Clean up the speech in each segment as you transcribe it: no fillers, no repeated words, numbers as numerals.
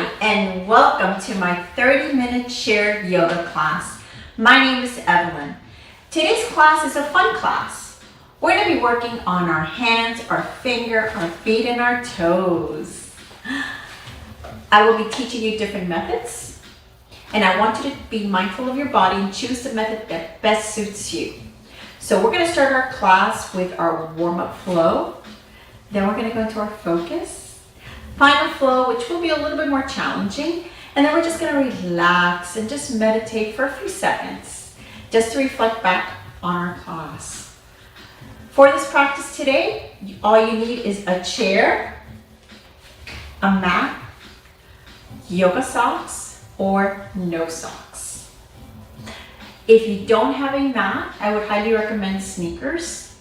Hi, and welcome to my 30-minute shared yoga class. My name is Evelyn. Today's class is a fun class. We're going to be working on our hands, our our feet, and our toes. I will be teaching you different methods, and I want you to be mindful of your body and choose the method that best suits you. So we're going to start our class with our warm-up flow. Then we're going to go into our focus. Final flow, which will be a little bit more challenging, and then we're just going to relax and just meditate for a few seconds just to reflect back on our class. For this practice today, all you need is a chair, a mat, yoga socks, or no socks. If you don't have a mat, I would highly recommend sneakers.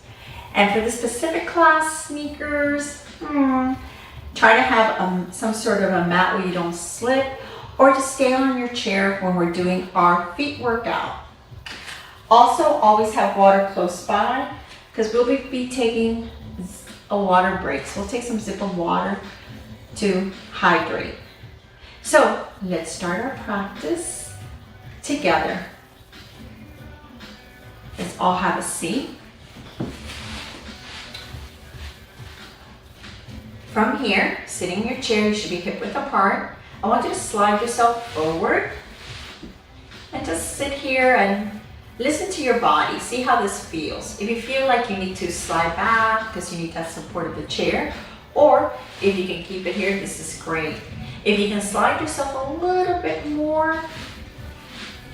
And for the specific class, sneakers, try to have some sort of a mat where you don't slip, or just stay on your chair when we're doing our feet workout. Also, always have water close by because we'll be taking a water break. So we'll take some sip of water to hydrate. So let's start our practice together. Let's all have a seat. From here, sitting in your chair, you should be hip width apart. I want you to slide yourself forward and just sit here and listen to your body. See how this feels. If you feel like you need to slide back because you need that support of the chair, or if you can keep it here, this is great. If you can slide yourself a little bit more,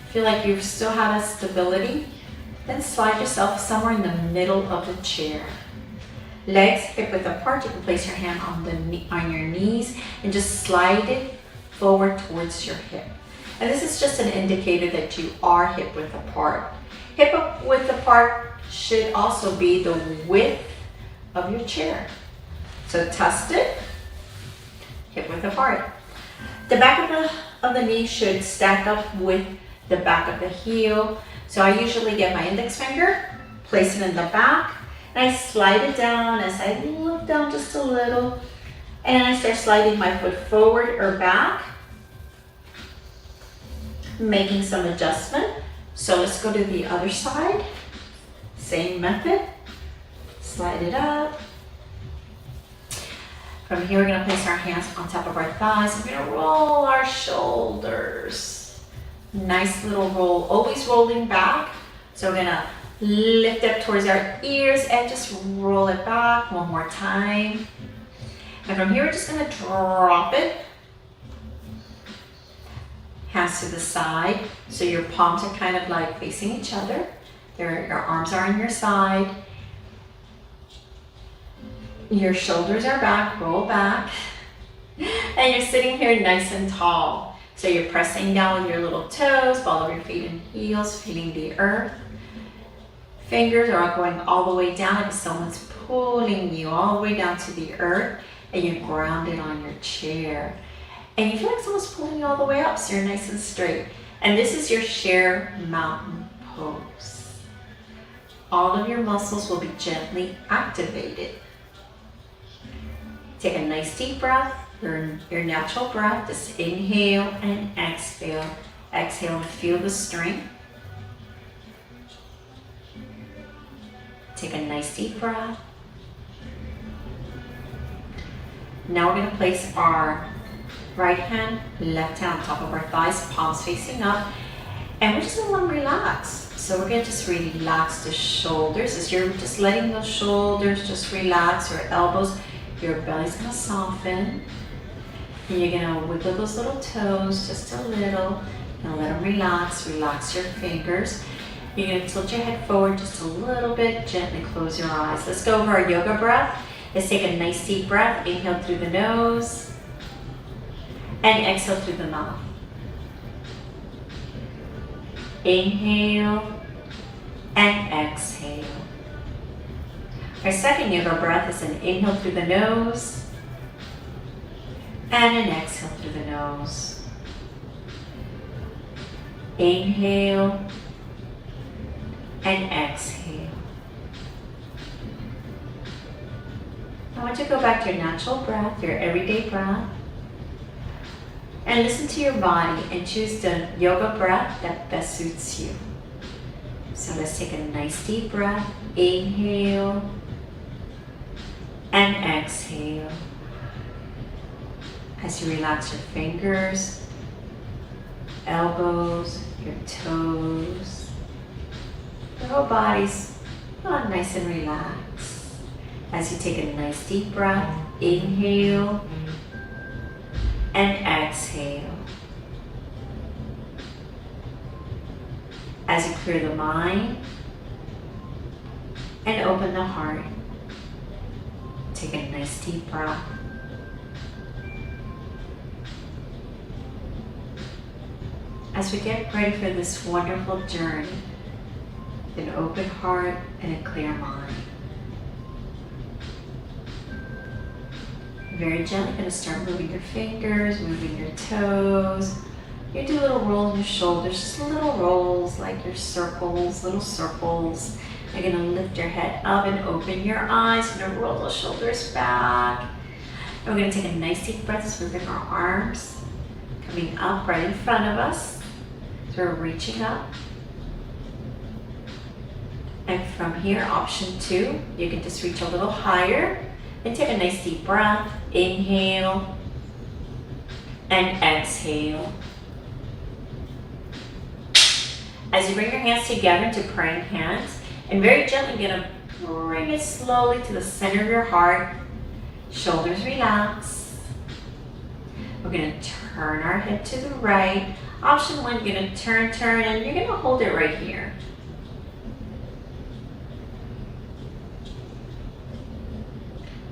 feel like you still have that stability, then slide yourself somewhere in the middle of the chair. Legs hip width apart. You can place your hand on your knees and just slide it forward towards your hip. And this is just an indicator that you are hip width apart. Hip width apart should also be the width of your chair. So test it, hip width apart. The back of the knee should stack up with the back of the heel. So I usually get my index finger, place it in the back, and I slide it down as I look down just a little, and I start sliding my foot forward or back, making some adjustment. So let's go to the other side. Same method. Slide it up. From here, we're going to place our hands on top of our thighs. We're going to roll our shoulders. Nice little roll, always rolling back. So we're going to lift up towards our ears and just roll it back one more time. And from here, we're just going to drop it. Hands to the side. So your palms are kind of like facing each other. Your arms are on your side. Your shoulders are back, roll back. And you're sitting here nice and tall. So you're pressing down with your little toes, ball of your feet and heels, feeling the earth. Fingers are going all the way down like someone's pulling you all the way down to the earth, and you're grounded on your chair. And you feel like someone's pulling you all the way up, so you're nice and straight. And this is your chair mountain pose. All of your muscles will be gently activated. Take a nice deep breath, your natural breath. Just inhale and exhale. Exhale and feel the strength. Take a nice deep breath. Now we're going to place our right hand, left hand on top of our thighs, palms facing up, and we're just going to let them relax. So we're going to just relax the shoulders as you're just letting those shoulders just relax, your elbows, your belly's going to soften, and you're going to wiggle those little toes just a little and let them relax. Relax your fingers. You're going to tilt your head forward just a little bit, gently close your eyes. Let's go over our yoga breath. Let's take a nice deep breath. Inhale through the nose and exhale through the mouth. Inhale and exhale. Our second yoga breath is an inhale through the nose and an exhale through the nose. Inhale and exhale. I want you to go back to your natural breath, your everyday breath. and listen to your body and choose the yoga breath that best suits you. So let's take a nice deep breath. Inhale and exhale. As you relax your fingers, elbows, your toes, your whole body's nice and relaxed. As you take a nice deep breath, inhale and exhale. As you clear the mind and open the heart, take a nice deep breath. As we get ready for this wonderful journey, with an open heart and a clear mind. Very gently, going to start moving your fingers, moving your toes. You do little rolls in your shoulders, just little rolls like your circles, little circles. You're going to lift your head up and open your eyes. You're going to roll the shoulders back. And we're going to take a nice deep breath as we bring our arms coming up right in front of us. So we're reaching up. And from here, option 2, you can just reach a little higher and take a nice deep breath. Inhale and exhale. As you bring your hands together into praying hands, and very gently you're going to bring it slowly to the center of your heart. Shoulders relax. We're going to turn our head to the right. Option 1, you're going to turn, and you're going to hold it right here.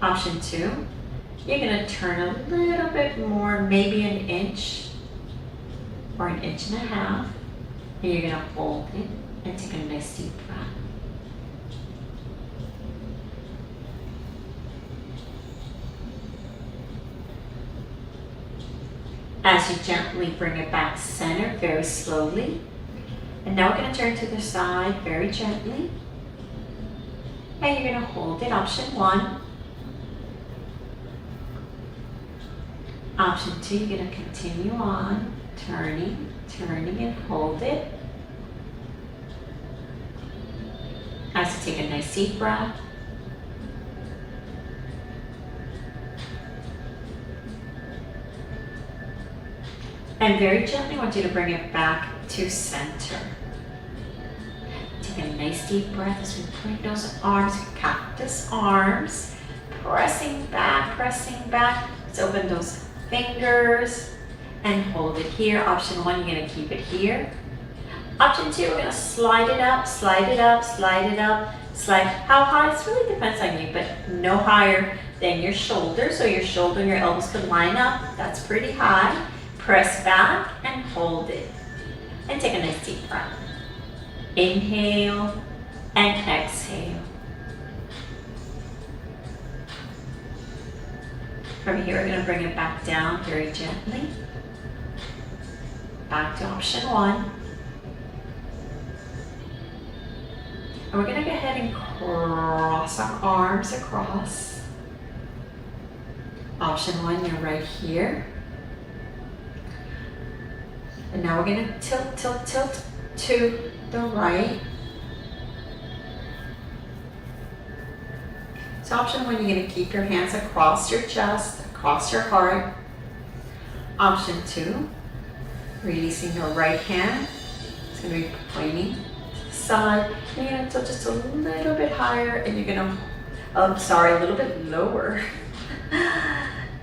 Option 2, you're going to turn a little bit more, maybe an inch or an inch and a half, and you're going to hold it and take a nice deep breath. As you gently bring it back center, very slowly. And now we're going to turn to the side very gently. And you're going to hold it, option 1. Option 2, you're going to continue on, turning and hold it. As you take a nice deep breath. And very gently, I want you to bring it back to center. Take a nice deep breath as we bring those arms, cactus arms, pressing back. Let's open those fingers and hold it here. Option 1, you're going to keep it here. Option 2, we're going to slide it up. How high? It really depends on you, but no higher than your shoulder. So your shoulder and your elbows could line up. That's pretty high. Press back and hold it. And take a nice deep breath. Inhale and exhale. From here, we're going to bring it back down very gently. Back to option 1. And we're going to go ahead and cross our arms across. Option 1, you're right here. And now we're going to tilt to the right. So option 1, you're going to keep your hands across your chest, across your heart. Option 2, releasing your right hand. It's going to be pointing to the side. And you're going to tilt just a little bit higher, and you're going to, a little bit lower.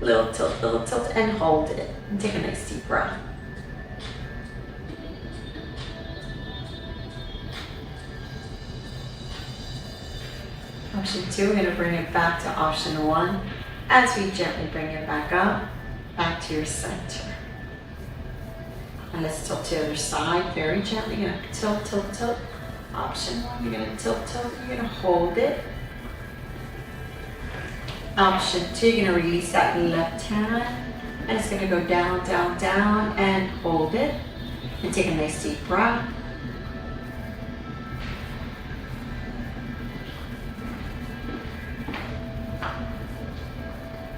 Little tilt, and hold it. And take a nice deep breath. Option 2, we're going to bring it back to option 1 as we gently bring it back up, back to your center. And let's tilt to the other side very gently. You're going to tilt. Option 1, you're going to tilt, you're going to hold it. Option 2, you're going to release that left hand, and it's going to go down, and hold it. And take a nice deep breath.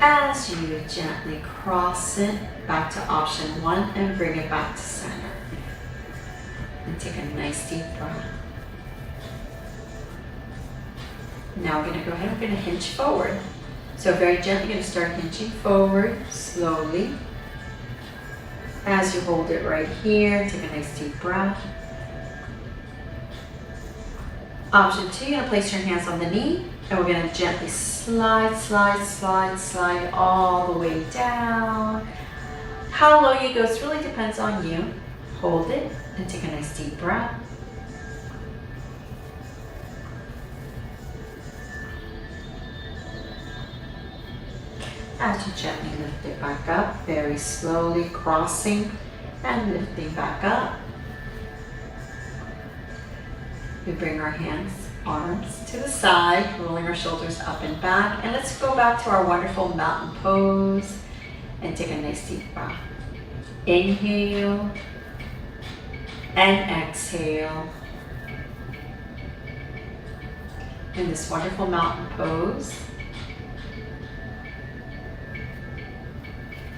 As you gently cross it back to option 1 and bring it back to center. And take a nice deep breath. Now we're going to go ahead and we're going to hinge forward. So very gently going to start hinging forward slowly. As you hold it right here, take a nice deep breath. Option 2, you're going to place your hands on the knee and we're going to gently slide, slide, slide, slide all the way down. How low you go, it really depends on you. Hold it and take a nice deep breath. As you gently lift it back up, very slowly crossing and lifting back up. We bring our hands, arms to the side, rolling our shoulders up and back. And let's go back to our wonderful mountain pose and take a nice deep breath. Inhale and exhale. In this wonderful mountain pose,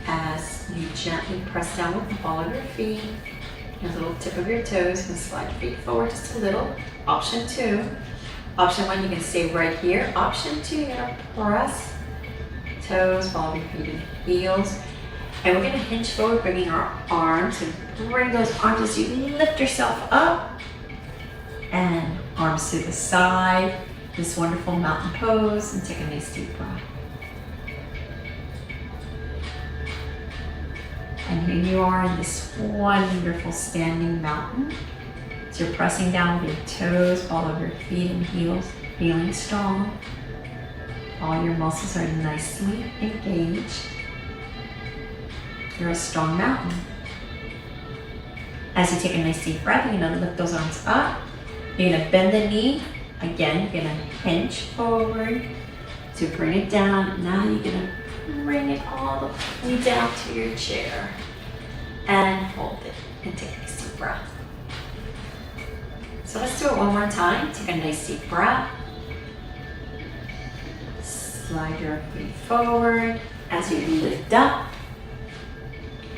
as you gently press down with the ball of your feet and the little tip of your toes, and slide your feet forward just a little. Option 2. Option 1, you can stay right here. Option 2, you're going to press toes, ball of your feet and heels. And we're going to hinge forward, bringing our arms, and bring those arms as you lift yourself up. And arms to the side. This wonderful mountain pose, and take a nice deep breath. And here you are in this wonderful standing mountain. So you're pressing down with your toes, ball of your feet and heels, feeling strong. All your muscles are nicely engaged. You're a strong mountain. As you take a nice deep breath, you're gonna lift those arms up. You're gonna bend the knee. Again, you're gonna hinge forward to bring it down. Now you're gonna bring it all the way down to your chair and hold it and take a nice deep breath. So let's do it one more time. Take a nice deep breath. Slide your feet forward as you lift up.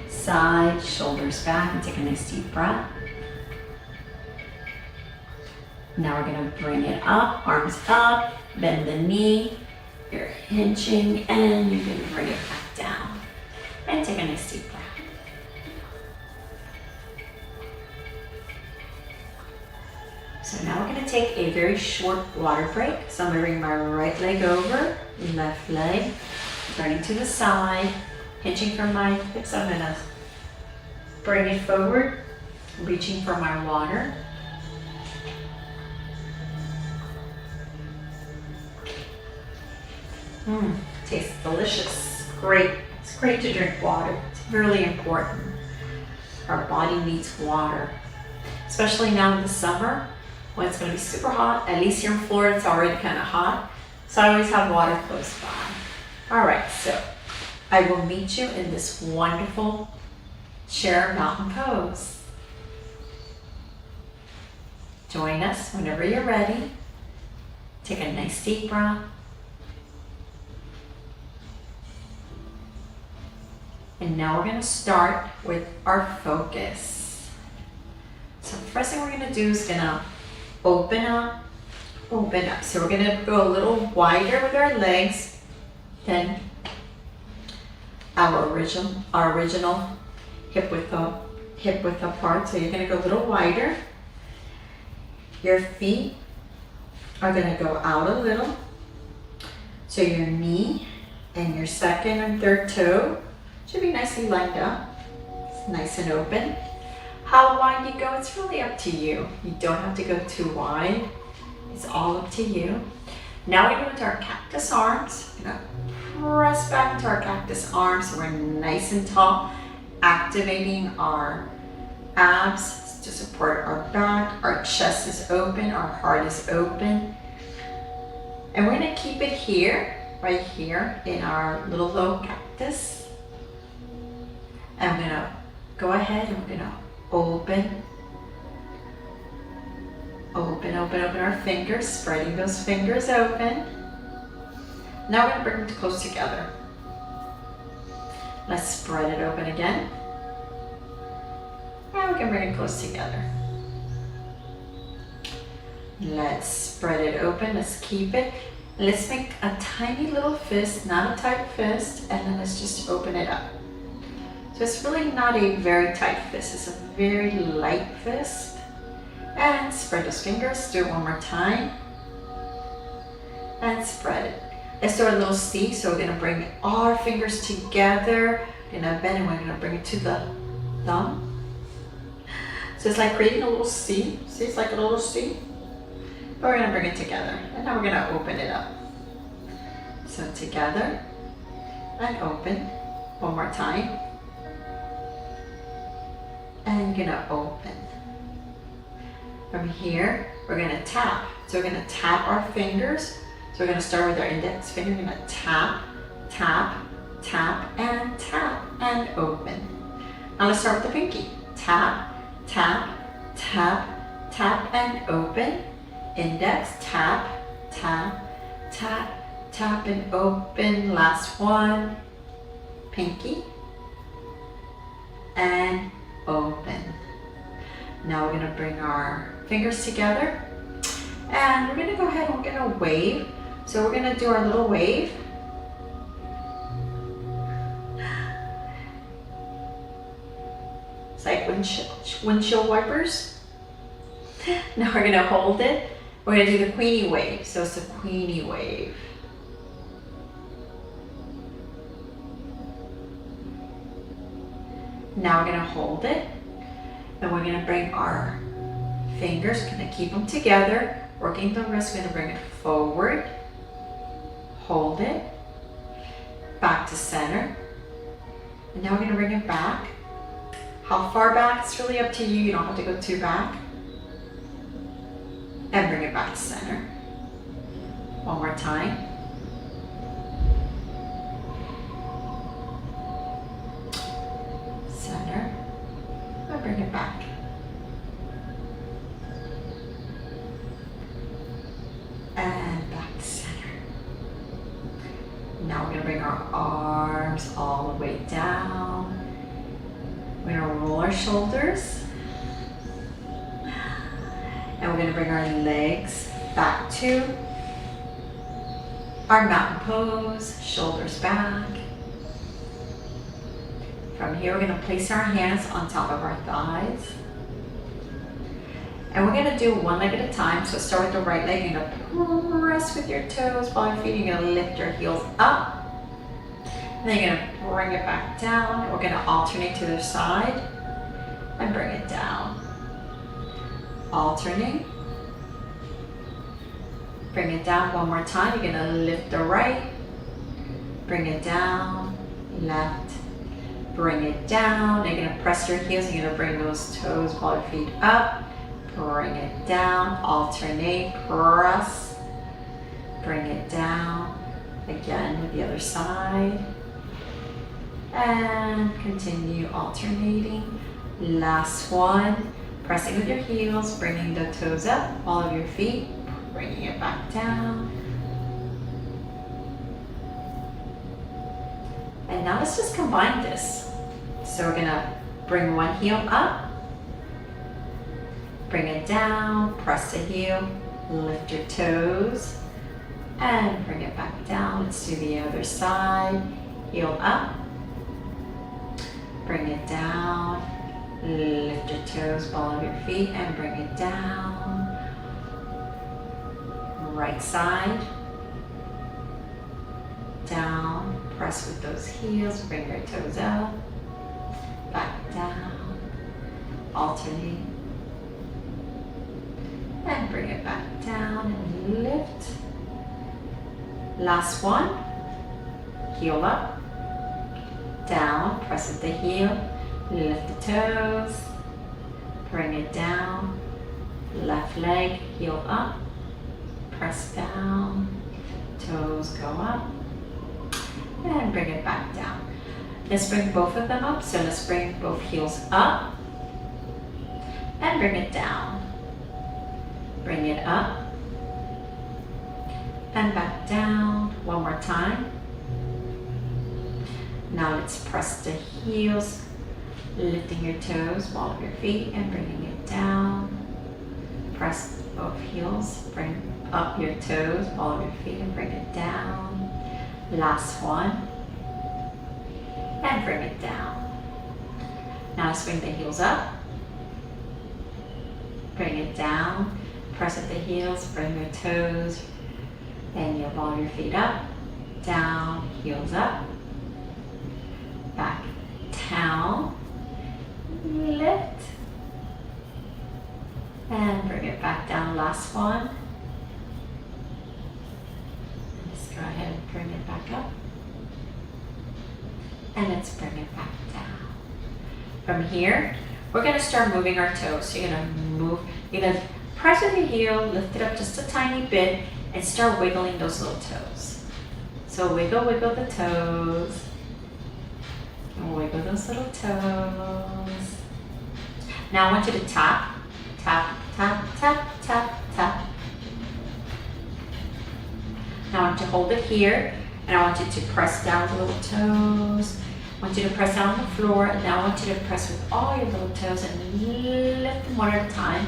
Side, shoulders back, and take a nice deep breath. Now we're going to bring it up, arms up, bend the knee. You're hinging and you're going to bring it back down. And take a nice deep breath. So now we're going to take a very short water break. So I'm going to bring my right leg over, left leg, turning to the side, hinging from my hips. I'm going to bring it forward, reaching for my water. Tastes delicious. Great. It's great to drink water. It's really important. Our body needs water, especially now in the summer when it's going to be super hot. At least here in Florida, it's already kind of hot. So I always have water close by. All right, so I will meet you in this wonderful chair mountain pose. Join us whenever you're ready. Take a nice deep breath. And now we're going to start with our focus. So the first thing we're going to do is going to open up. So we're going to go a little wider with our legs than our original hip width apart. So you're going to go a little wider. Your feet are going to go out a little. So your knee and your second and third toe should be nicely lined up. It's nice and open. How wide you go, it's really up to you. You don't have to go too wide. It's all up to you. Now we go into our cactus arms. We're gonna press back into our cactus arms so we're nice and tall, activating our abs to support our back. Our chest is open, our heart is open. And we're gonna keep it here, right here in our little low cactus. And I'm gonna go ahead and we're gonna open our fingers, spreading those fingers open. Now we're gonna bring them close together. Let's spread it open again. And we can bring it close together. Let's spread it open, let's keep it. Let's make a tiny little fist, not a tight fist, and then let's just open it up. So it's really not a very tight fist, it's a very light fist. And spread those fingers, do it one more time. And spread it. Let's do a little C, so we're gonna bring our fingers together. We're gonna bend and we're gonna bring it to the thumb. So it's like creating a little C. See, it's like a little C. But we're gonna bring it together. And now we're gonna open it up. So together and open. One more time. And gonna open. From here, we're gonna tap. So we're gonna tap our fingers. So we're gonna start with our index finger. We're gonna tap, tap, tap, and open. Now let's start with the pinky. Tap, tap, tap, tap, and open. Index, tap, tap, tap, tap, and open. Last one. Pinky. And open. Now we're gonna bring our fingers together. And we're gonna go ahead and we're gonna wave. So we're gonna do our little wave. It's like windshield wipers. Now we're gonna hold it. We're gonna do the Queenie wave. So it's a Queenie wave. Now we're gonna hold it. And we're gonna bring our fingers, we're gonna keep them together. Working the wrist, we're gonna bring it forward. Hold it. Back to center. And now we're gonna bring it back. How far back? It's really up to you. You don't have to go too back. And bring it back to center. One more time. Center. And bring it back. And back to center. Now we're gonna bring our arms all the way down. We're gonna roll our shoulders. And we're gonna bring our legs back to our mountain pose, shoulders back. From here, we're gonna place our hands on top of our thighs. And we're gonna do one leg at a time. So start with the right leg. You're gonna press with your toes while your feet. You're gonna lift your heels up. And then you're gonna bring it back down. And we're gonna alternate to the side and bring it down. Alternate. Bring it down one more time. You're gonna lift the right. Bring it down. Left. Bring it down. You're gonna press your heels. You're gonna bring those toes while your feet up. Bring it down, alternate, press, bring it down, again with the other side, and continue alternating. Last one, pressing with your heels, bringing the toes up, all of your feet, bringing it back down. And now let's just combine this. So we're gonna bring one heel up, bring it down, press the heel, lift your toes, and bring it back down. Let's do the other side. Heel up, bring it down, lift your toes, ball of your feet, and bring it down. Right side, down, press with those heels, bring your toes up, back down, alternate. And bring it back down and lift. Last one. Heel up. Down. Press with the heel. Lift the toes. Bring it down. Left leg. Heel up. Press down. Toes go up. And bring it back down. Let's bring both of them up. So let's bring both heels up. And bring it down. Bring it up and back down. One more time. Now let's press the heels, lifting your toes, ball of your feet, and bringing it down. Press both heels, bring up your toes, ball of your feet, and bring it down. Last one. And bring it down. Now swing the heels up. Bring it down. Press at the heels, bring your toes, and your ball of your feet up. Down, heels up. Back down. Lift. And bring it back down. Last one. Let's go ahead and bring it back up. And let's bring it back down. From here, we're gonna start moving our toes. So you're gonna press with your heel, lift it up just a tiny bit, and start wiggling those little toes. So wiggle, wiggle the toes. And wiggle those little toes. Now I want you to tap, tap, tap, tap, tap, tap. Now I want you to hold it here, and I want you to press down the little toes. I want you to press down on the floor, and now I want you to press with all your little toes and lift them one at a time.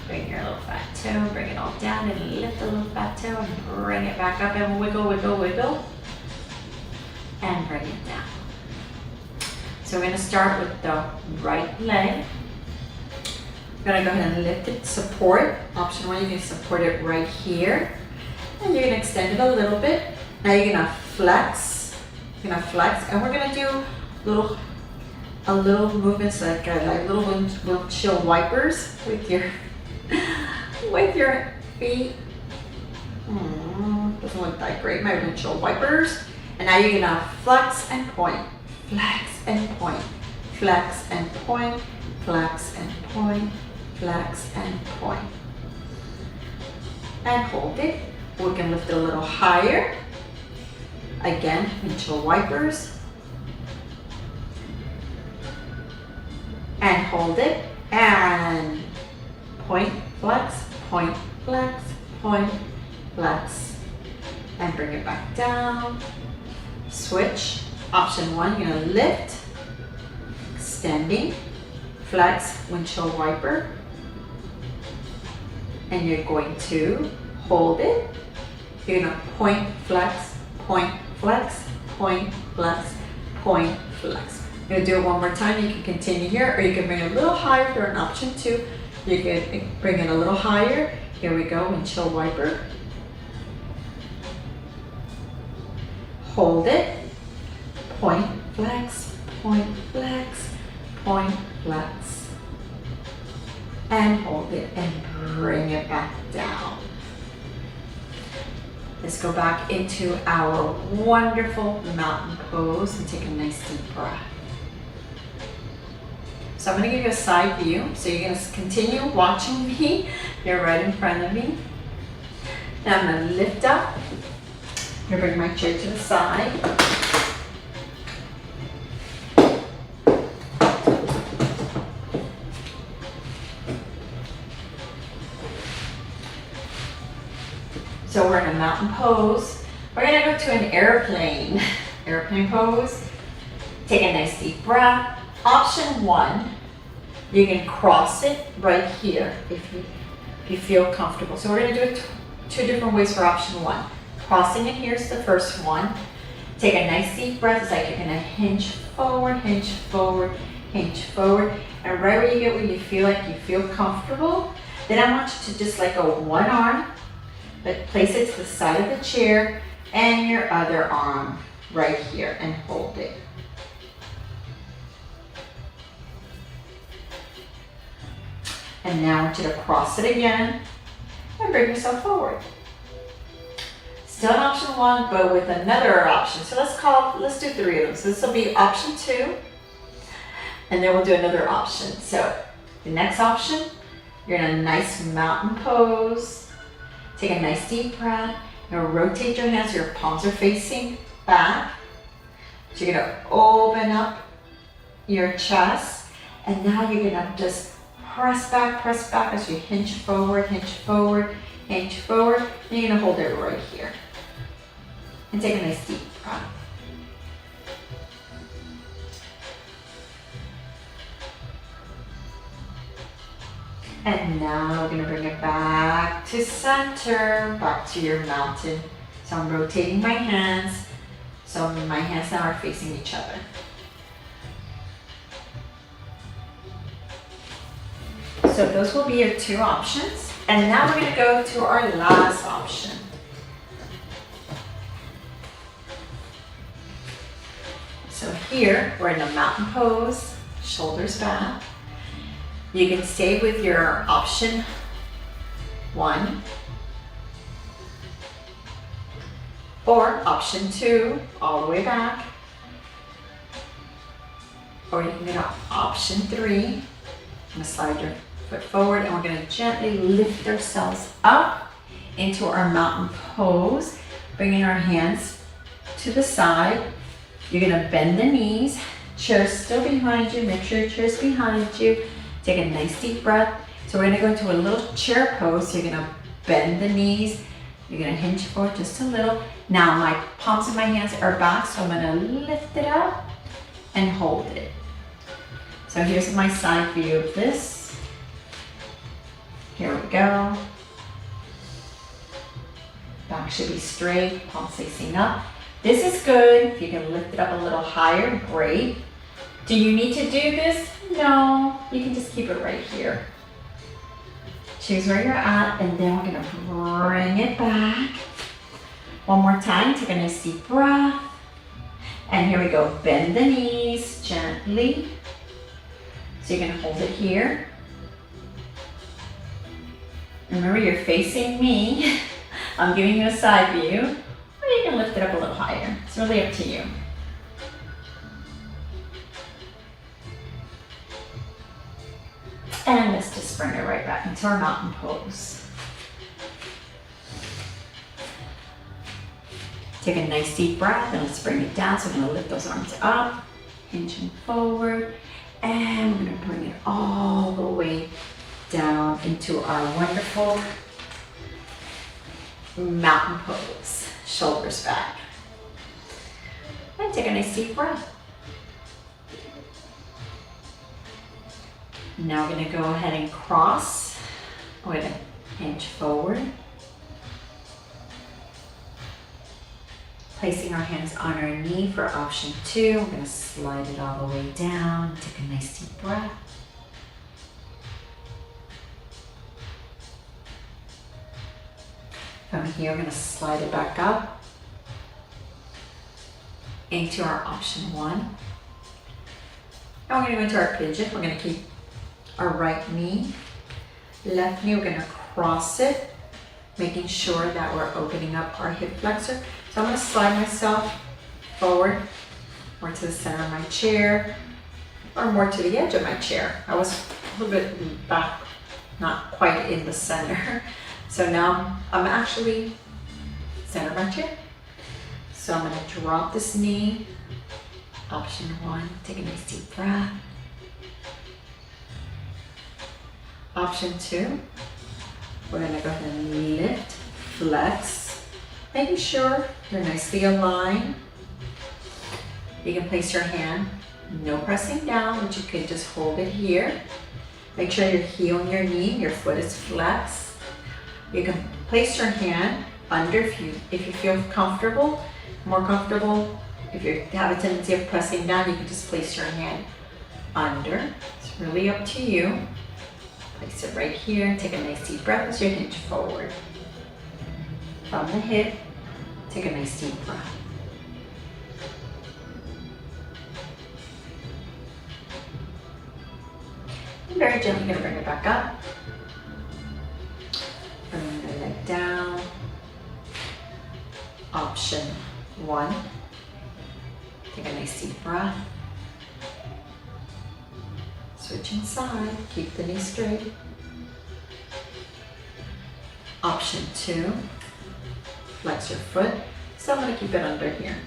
Bring your little fat toe, bring it all down, and lift the little fat toe, and bring it back up, and wiggle, wiggle, wiggle, and bring it down. So we're gonna start with the right leg. We're gonna go ahead and lift it, support. Option 1, you can support it right here. And you're gonna extend it a little bit. Now you're gonna flex. You're gonna flex, and we're gonna do a little movements like little windshield wipers with your feet. Doesn't look that great. My windshield wipers. And now you're gonna flex and point, flex and point, flex and point, flex and point, flex and point, and hold it. We can lift it a little higher. Again, windshield wipers. And hold it. And point, flex, point, flex, point, flex. And bring it back down. Switch. Option 1, you're gonna lift, extending, flex, windshield wiper. And you're going to hold it. You're gonna point, flex, point, flex, point, flex, point, flex. I'm gonna do it one more time. You can continue here, or you can bring it a little higher. If you're on option 2, you can bring it a little higher. Here we go, windshield wiper. Hold it, point, flex, point, flex, point, flex. And hold it and bring it back down. Let's go back into our wonderful mountain pose and take a nice deep breath. So I'm going to give you a side view. So you're going to continue watching me. You're right in front of me. Now I'm going to lift up. I'm going to bring my chair to the side. So we're in a mountain pose. We're gonna go to an airplane pose. Take a nice deep breath. Option 1, you can cross it right here if you feel comfortable. So we're gonna do it 2 different ways for option 1. Crossing it, here's the first one. Take a nice deep breath. It's like you're gonna hinge forward, hinge forward, hinge forward. And right where you feel like you feel comfortable, then I want you to just let go one arm, but place it to the side of the chair and your other arm right here and hold it. And now I want you to cross it again and bring yourself forward. Still in option 1, but with another option. So let's do 3 of them. So this will be option 2, and then we'll do another option. So the next option, you're in a nice mountain pose. Take a nice deep breath. Now rotate your hands, your palms are facing back. So you're gonna open up your chest, and now you're gonna just press back as you hinge forward, hinge forward, hinge forward. And you're gonna hold it right here. And take a nice deep breath. And now we're gonna bring it back to center, back to your mountain. So I'm rotating my hands. So my hands now are facing each other. So those will be your two options. And now we're gonna go to our last option. So here, we're in a mountain pose, shoulders back. You can stay with your option 1 or option 2, all the way back. Or you can go to option 3. I'm gonna slide your foot forward and we're gonna gently lift ourselves up into our mountain pose, bringing our hands to the side. You're gonna bend the knees, chair still behind you, make sure your chair's behind you. Take a nice deep breath. So we're gonna go into a little chair pose. So you're gonna bend the knees. You're gonna hinge forward just a little. Now my palms of my hands are back, so I'm gonna lift it up and hold it. So here's my side view of this. Here we go. Back should be straight, palms facing up. This is good. If you can lift it up a little higher, great. Do you need to do this? No, you can just keep it right here. Choose where you're at, and then we're gonna bring it back. One more time, take a nice deep breath. And here we go, bend the knees gently. So you can hold it here. Remember, you're facing me. I'm giving you a side view, or you can lift it up a little higher. It's really up to you. And let's just bring it right back into our mountain pose. Take a nice deep breath and let's bring it down. So we're gonna lift those arms up, hinging forward, and we're gonna bring it all the way down into our wonderful mountain pose. Shoulders back. And take a nice deep breath. Now we're gonna go ahead and cross. We're gonna hinge forward. Placing our hands on our knee for option 2. We're gonna slide it all the way down. Take a nice deep breath. From here, we're gonna slide it back up into our option 1. Now we're gonna go into our pigeon. We're gonna keep our right knee, left knee, we're gonna cross it, making sure that we're opening up our hip flexor. So I'm gonna slide myself forward, more to the center of my chair, or more to the edge of my chair. I was a little bit back, not quite in the center. So now I'm actually center of my chair. So I'm gonna drop this knee, option 1, take a nice deep breath. Option 2, we're gonna go ahead and lift, flex, making sure you're nicely aligned. You can place your hand, no pressing down, but you could just hold it here. Make sure you're heel on your knee, your foot is flexed. You can place your hand under if you feel comfortable, more comfortable. If you have a tendency of pressing down, you can just place your hand under. It's really up to you. Place it right here. Take a nice deep breath as you hinge forward. From the hip, take a nice deep breath. And very gently gonna bring it back up. Bring the leg down. Option 1. Take a nice deep breath. Switch inside, keep the knee straight. Option 2, flex your foot. So I'm gonna keep it under here.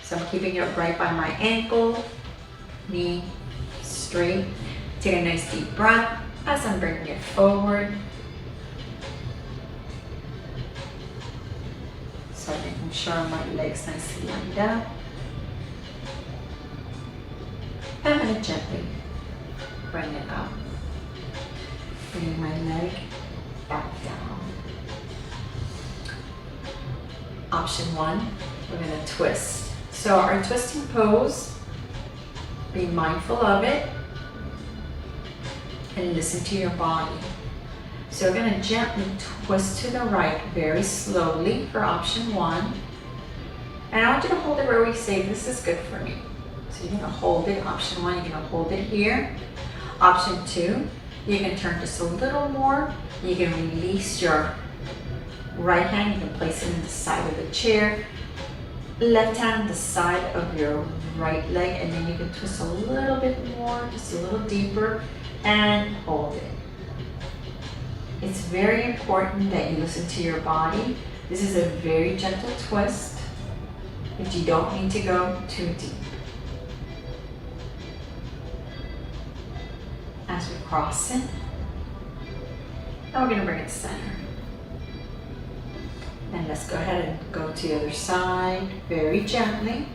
So I'm keeping it right by my ankle, knee straight. Take a nice deep breath as I'm bringing it forward. So making sure my legs nicely lined up. And I'm gonna gently bring it up. Bringing my leg back down. Option 1, we're going to twist. So our twisting pose, be mindful of it and listen to your body. So we're going to gently twist to the right very slowly for option 1. And I want you to hold it where we say, this is good for me. So you're going to hold it, option 1, you're going to hold it here. Option 2, you can turn just a little more. You can release your right hand, you can place it in the side of the chair. Left hand on the side of your right leg, and then you can twist a little bit more, just a little deeper, and hold it. It's very important that you listen to your body. This is a very gentle twist, but you don't need to go too deep. As we cross it, now we're going to bring it to center. And let's go ahead and go to the other side very gently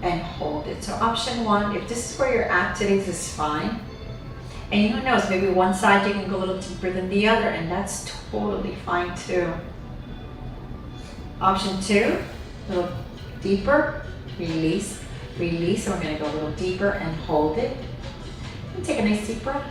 and hold it. So option 1, if this is where you're at today, this is fine. And who knows, maybe one side you can go a little deeper than the other, and that's totally fine too. Option 2, a little deeper, release, release. And we're going to go a little deeper and hold it. And take a nice deep breath.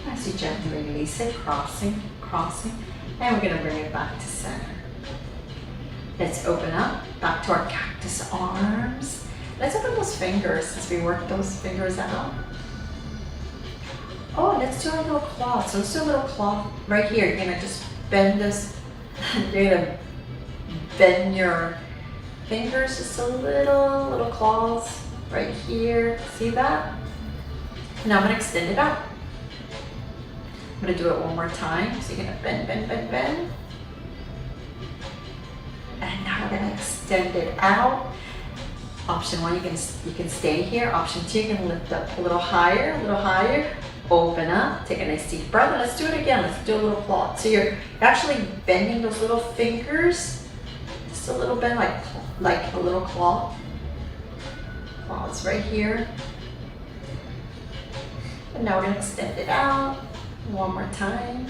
As you gently release it, crossing, crossing, and we're going to bring it back to center. Let's open up, back to our cactus arms. Let's open those fingers as we work those fingers out. Oh, let's do a little claw. So let's do a little claw right here. You're going to just bend this. You're going to bend your fingers just a little claws right here. See that? Now I'm going to extend it out. I'm going to do it one more time. So you're going to bend, bend, bend, bend. And now we're going to extend it out. Option 1, you can stay here. Option 2, you can lift up a little higher, Open up, take a nice deep breath, and let's do it again. Let's do a little claw. So you're actually bending those little fingers, just a little bend, like a little claw. Claws right here. And now we're going to extend it out one more time.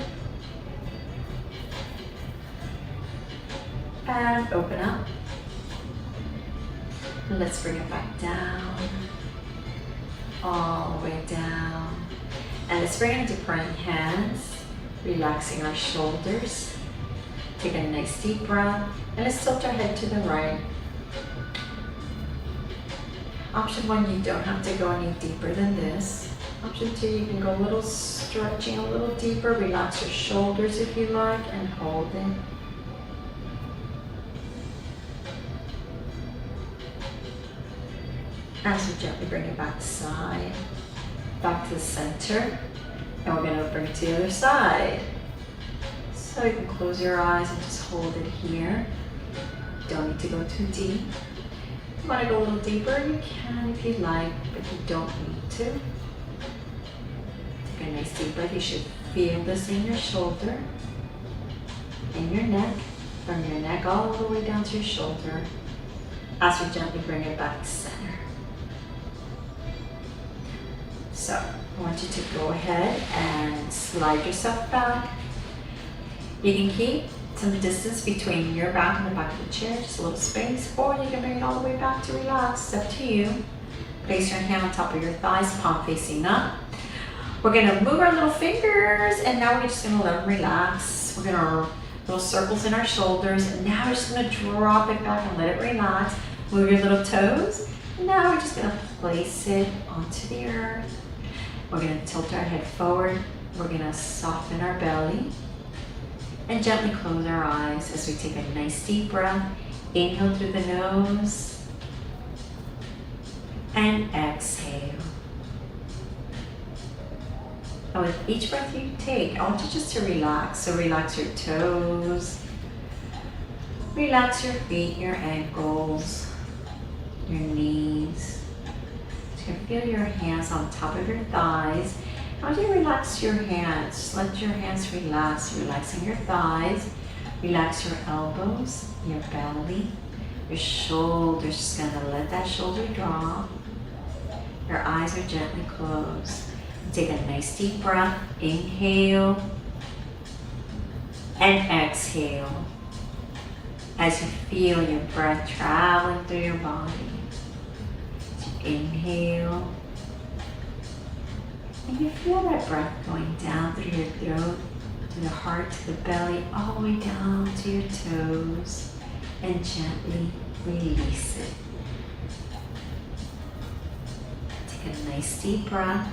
And open up. And let's bring it back down, all the way down. And let's bring it into praying hands, relaxing our shoulders. Take a nice deep breath, and let's tilt our head to the right. Option 1, you don't have to go any deeper than this. Option 2, you can go a little stretching, a little deeper. Relax your shoulders if you like, and hold it. As we gently bring it back to side, back to the center, and we're going to bring it to the other side. So you can close your eyes and just hold it here. Don't need to go too deep. If you want to go a little deeper, you can if you like, but you don't need to. Take a nice deep breath. You should feel this in your shoulder, in your neck, from your neck all the way down to your shoulder, as we gently bring it back to center. So I want you to go ahead and slide yourself back. You can keep some distance between your back and the back of the chair, just a little space, or you can bring it all the way back to relax. It's up to you. Place your hand on top of your thighs, palm facing up. We're going to move our little fingers, and now we're just going to let them relax. We're going to little circles in our shoulders, and now we're just going to drop it back and let it relax. Move your little toes. And now we're just going to place it onto the earth. We're going to tilt our head forward. We're going to soften our belly and gently close our eyes as we take a nice deep breath. Inhale through the nose and exhale. And with each breath you take, I want you just to relax. So relax your toes, relax your feet, your ankles, your knees. You can feel your hands on top of your thighs. I want you to relax your hands. Just let your hands relax. Relaxing your thighs. Relax your elbows, your belly, Your shoulders, just gonna let that shoulder drop. Your eyes are gently closed. Take a nice deep breath. Inhale and exhale as you feel your breath traveling through your body. So inhale, and you feel that breath going down through your throat, to the heart, to the belly, all the way down to your toes, and gently release it. Take a nice deep breath.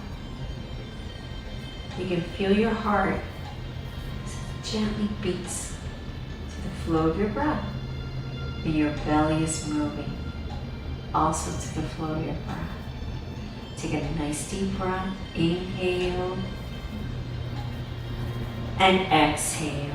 You can feel your heart as it gently beats to the flow of your breath, and your belly is moving also to the flow of your breath. Take a nice deep breath. Inhale and exhale.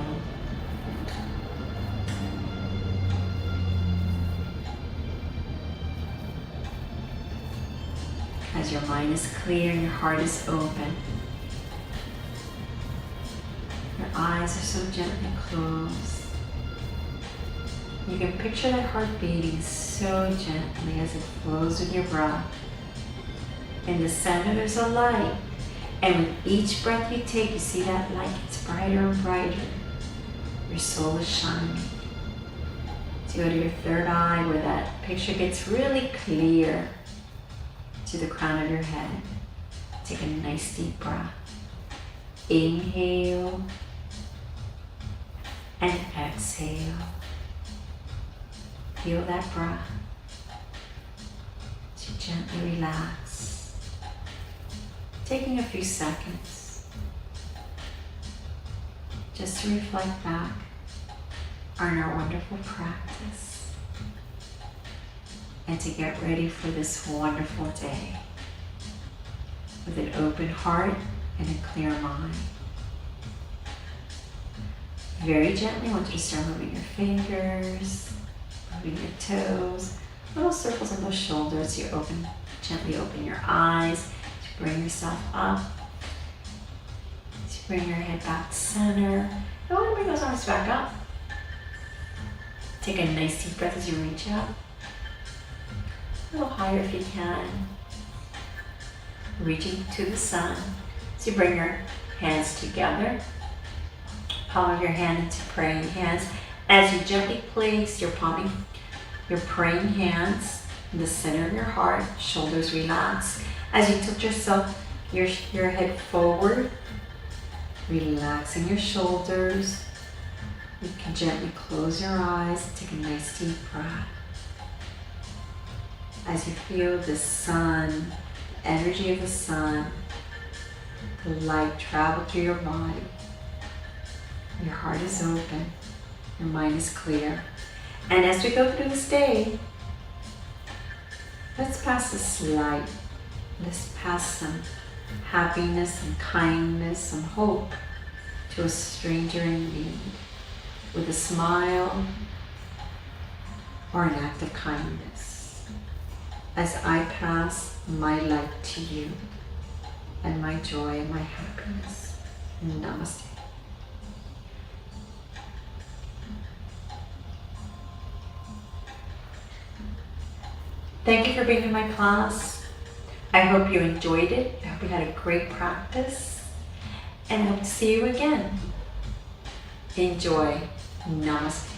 As your mind is clear and your heart is open, your eyes are so gently closed. You can picture that heart beating so gently as it flows with your breath. In the center there's a light, and with each breath you take, you see that light gets brighter and brighter. Your soul is shining. So go to your third eye where that picture gets really clear to the crown of your head. Take a nice deep breath. Inhale and exhale. Feel that breath. So gently relax. Taking a few seconds just to reflect back on our wonderful practice and to get ready for this wonderful day with an open heart and a clear mind. Very gently, I want you to start moving your fingers, moving your toes, little circles on those shoulders. You gently open your eyes. Bring yourself up. So bring your head back to center. I want to bring those arms back up. Take a nice deep breath as you reach up. A little higher if you can. Reaching to the sun. So you bring your hands together. Palm of your hand into praying hands. As you gently place your praying hands in the center of your heart, shoulders relax. As you tilt your head forward, relaxing your shoulders, you can gently close your eyes, take a nice deep breath. As you feel the sun, the energy of the sun, the light travel through your body, your heart is open, your mind is clear. And as we go through this day, let's pass this light. Let's pass some happiness, some kindness, some hope to a stranger in need with a smile or an act of kindness. As I pass my light to you and my joy and my happiness. Namaste. Thank you for being in my class. I hope you enjoyed it. I hope you had a great practice. And I hope to see you again. Enjoy. Namaste.